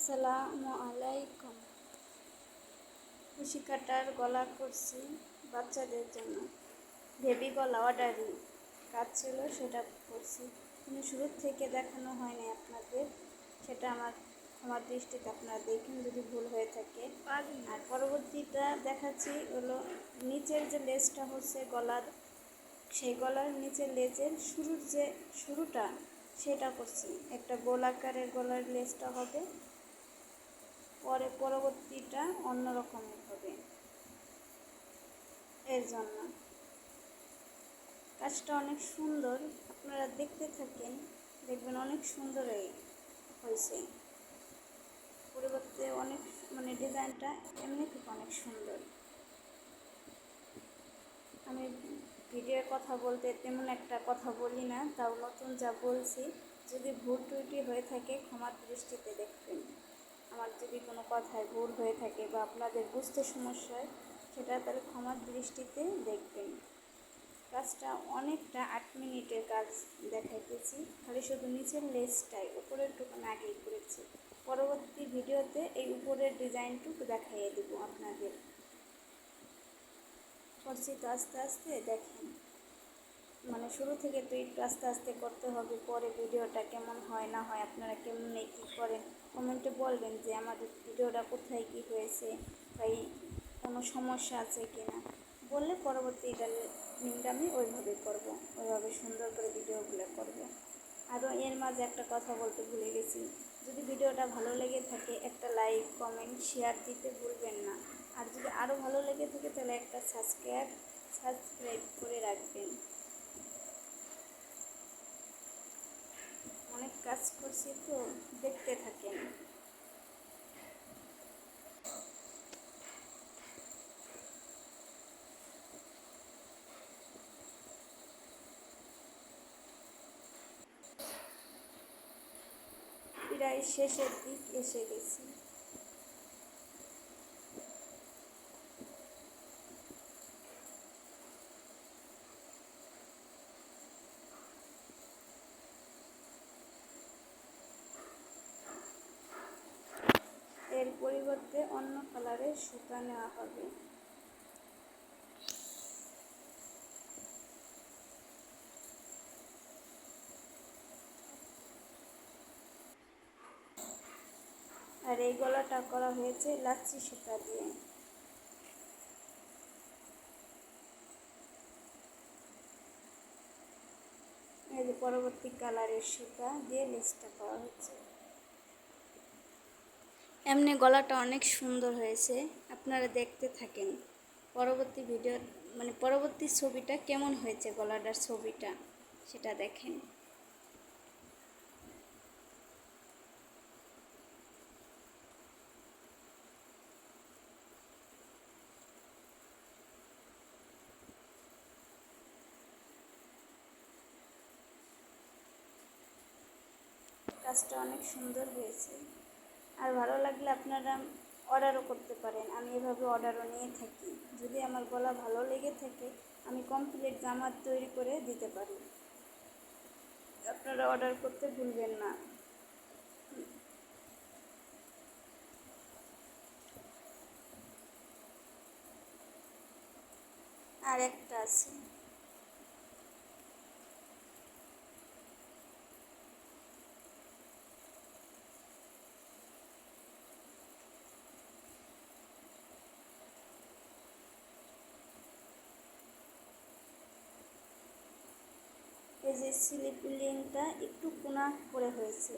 আসসালামু আলাইকুম। কুশি কাটার গলা করছি বাচ্চাদের জন্য। বেবি গলা অর্ডারই কাজ ছিল, সেটা করছি, কিন্তু শুরুর থেকে দেখানো হয়নি আপনাদের। সেটা আমার দৃষ্টিতে আপনারা দেখুন যদি ভুল হয়ে থাকে। আর পরবর্তীটা দেখাচ্ছি হলো নিচের যে লেজটা হচ্ছে গলার, সেই গলার নিচের লেজের শুরুটা সেটা করছি। একটা গোলাকারের গলার লেজটা হবে, পরবর্তীটা অন্য রকমের হবে। এর জন্য কাজটা অনেক সুন্দর, আপনারা দেখতে থাকেন, দেখবেন অনেক সুন্দর হয়েছে। পরিবর্তে অনেক ডিজাইনটা এমনি থেকে অনেক সুন্দর। আমি ভিডিওর কথা বলতে তেমন একটা কথা বলি না, তাও নতুন যা বলছি, যদি ভুল ত্রুটি হয়ে থাকে ক্ষমার দৃষ্টিতে দেখবেন। আমার যদি কোনো কথায় ভুল হয়ে থাকে বা আপনাদের বুঝতে সমস্যা হয়, সেটা তাহলে ক্ষমার দৃষ্টিতে দেখবেন। কাজটা অনেকটা 8 মিনিটের কাজ দেখাইতেছি, খালি শুধু নিচের লেজটাই, উপরের টুকুন আগেই করেছি। পরবর্তী ভিডিওতে এই উপরের ডিজাইনটুকু দেখাইয়ে দেবো আপনাদের। করছি তো আস্তে আস্তে দেখেন, শুরু থেকে তো একটু আস্তে আস্তে করতে হবে। পরে ভিডিওটা কেমন হয় না হয়, আপনারা কেমন কী করেন কমেন্টে বলবেন যে আমাদের ভিডিওটা কোথায় কী হয়েছে বা কোনো সমস্যা আছে কি না, বললে পরবর্তীটা আমি ওইভাবে করব, ওইভাবে সুন্দর করে ভিডিওগুলো করব। আরও এর মাঝে একটা কথা বলতে ভুলে গেছি, যদি ভিডিওটা ভালো লেগে থাকে একটা লাইক কমেন্ট শেয়ার দিতে ভুলবেন না। আর যদি আরও ভালো লেগে থাকে তাহলে একটা সাবস্ক্রাইব করে রাখবেন। অনেক কাজ করছি তো, দেখতে থাকেন। প্রায় শেষের দিক এসে গেছি। এর পরিবর্তে অন্য কালারের সুতা নেওয়া হবে। আর এই গলাটা করা হয়েছে লাচ্ছি সুতা দিয়ে। এই যে পরবর্তী কালারের সুতা দিয়ে লেসটা করা হচ্ছে। এমনি গলাটা অনেক সুন্দর হয়েছে, আপনারা দেখতে থাকেন। পরবর্তী ভিডিও পরবর্তী ছবিটা কেমন হয়েছে, গলাটার ছবিটা সেটা দেখেন। কাজটা অনেক সুন্দর হয়েছে। আর ভালো লাগলে আপনারা অর্ডারও করতে পারেন, আমি এভাবে অর্ডারও নিয়ে থাকি। যদি আমার গলা ভালো লেগে থাকে আমি কমপ্লিট জামা তৈরি করে দিতে পারি, আপনারা অর্ডার করতে ভুলবেন না। আর একটা আছে, এই যে স্লিপ লিংকটা একটু কোনা করে হয়েছে।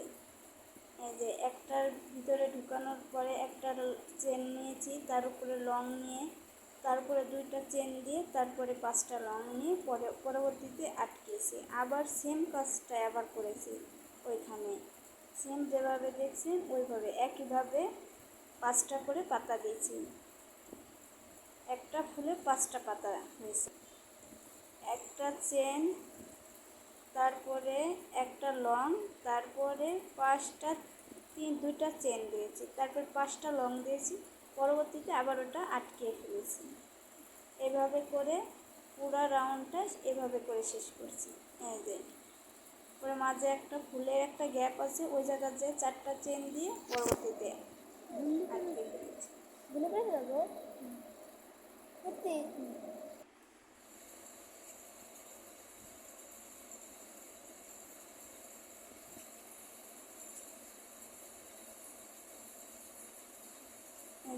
এই যে একটার ভিতরে ঢুকানোর পরে একটা চেন নিয়েছি, তার উপরে লং নিয়ে, তারপরে 2টা চেন দিয়ে, তারপরে 5টা লং নিয়ে পরবর্তীতে আটকেছি। আবার সেম কাজটা আবার করেছি, ওইখানে সেম যেভাবে দেখছেন ওইভাবে একইভাবে 5টা করে পাতা দিয়েছি। একটা ফুলে 5টা পাতা হয়েছে। একটা চেন, তারপরে একটা লং, তারপরে 2টা চেন দিয়েছি, তারপর 5টা লং দিয়েছি, পরবর্তীতে আবার ওটা আটকে ফেলেছি। এভাবে করে পুরো রাউন্ডটা এভাবে করে শেষ করছি। এই যে পরে মাঝে একটা ফুলের একটা গ্যাপ আছে, ওই জায়গায় যে 4টা চেন দিয়ে পরবর্তীতে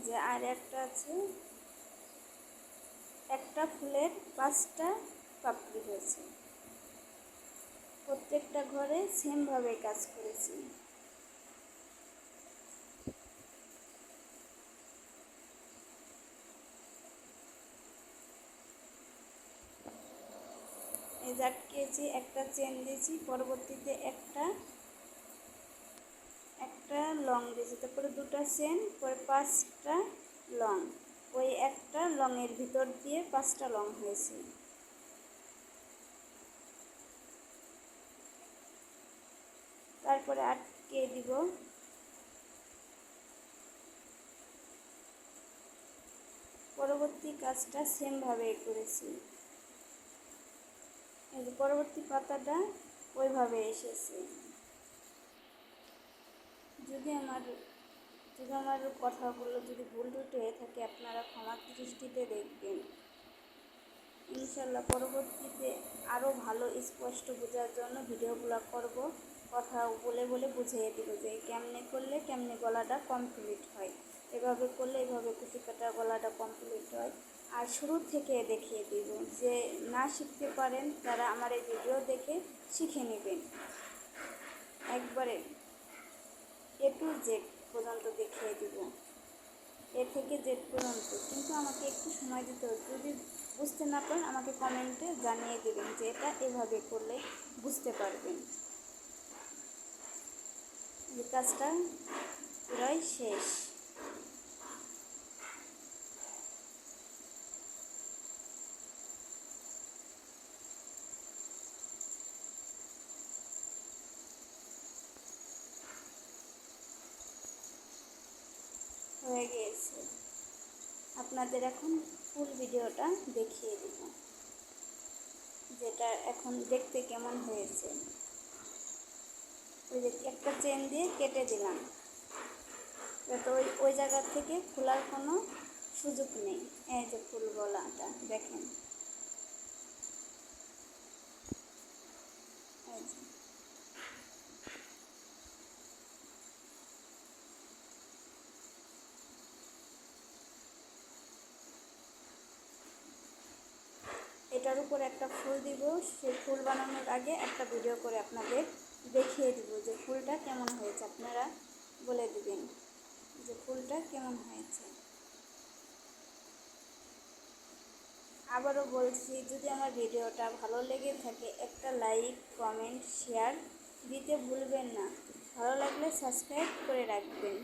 যে আর একটা আছে, একটা ফুলের 5টা পাপড়ি হয়েছে। প্রত্যেকটা ঘরে সেমভাবে কাজ করেছি। এই যে আটকেছি, একটা চেন দিয়েছি, পরবর্তীতে একটা লং দিয়েছি, তারপরে 2টা চেন, পরে 5টা লং। ওই একটা লংয়ের ভিতর দিয়ে 5টা লং হয়েছে। তারপরে আটকে দিব। পরবর্তী কাজটা সেমভাবে করেছি। এই যে পরবর্তী পাতাটা ওইভাবে এসেছে। যদি আমার কথাগুলো যদি ভুল টুটি হয়ে থাকে আপনারা ক্ষমা দৃষ্টিতে দেখবেন। ইনশাল্লাহ পরবর্তীতে আরও ভালো স্পষ্ট বোঝার জন্য ভিডিওগুলো করব, কথা বলে বলে বুঝিয়ে দেব যে কেমনে গলাটা কমপ্লিট হয়, এভাবে করলে এভাবে কুচি কাটা গলাটা কমপ্লিট হয়। আর শুরু থেকে দেখিয়ে দেব, যে না শিখতে পারেন তারা আমার এই ভিডিও দেখে শিখে নেবেন, একবারে A to Z পর্যন্ত দেখিয়ে দিব, A থেকে Z পর্যন্ত। কিন্তু আমাকে একটু সময় দিতে হবে, যদি বুঝতে না পারেন আমাকে কমেন্টে জানিয়ে দেবেন যে এটা এভাবে করলে বুঝতে পারবেন। এই কাজটা পুরাই শেষ। হয়ে গিয়েছে। আপনাদের এখন ফুল ভিডিওটা দেখিয়ে দিব, যেটা এখন দেখতে কেমন হয়েছে। ওই যে একটা চেন দিয়ে কেটে দিলাম, যাতে ওই জায়গা থেকে খোলার কোনো সুযোগ নেই। এই যে ফুল গলাটা দেখেন, এই যে এটার উপর একটা ফুল দিব। সেই ফুল বানানোর আগে একটা ভিডিও করে আপনাদের দেখিয়ে দিব যে ফুলটা কেমন হয়েছে। আপনারা বলে দিবেন যে ফুলটা কেমন হয়েছে। আবারও বলছি, যদি আমার ভিডিওটা ভালো লেগে থাকে একটা লাইক, কমেন্ট, শেয়ার দিতে ভুলবেন না। ভালো লাগলে সাবস্ক্রাইব করে রাখবেন।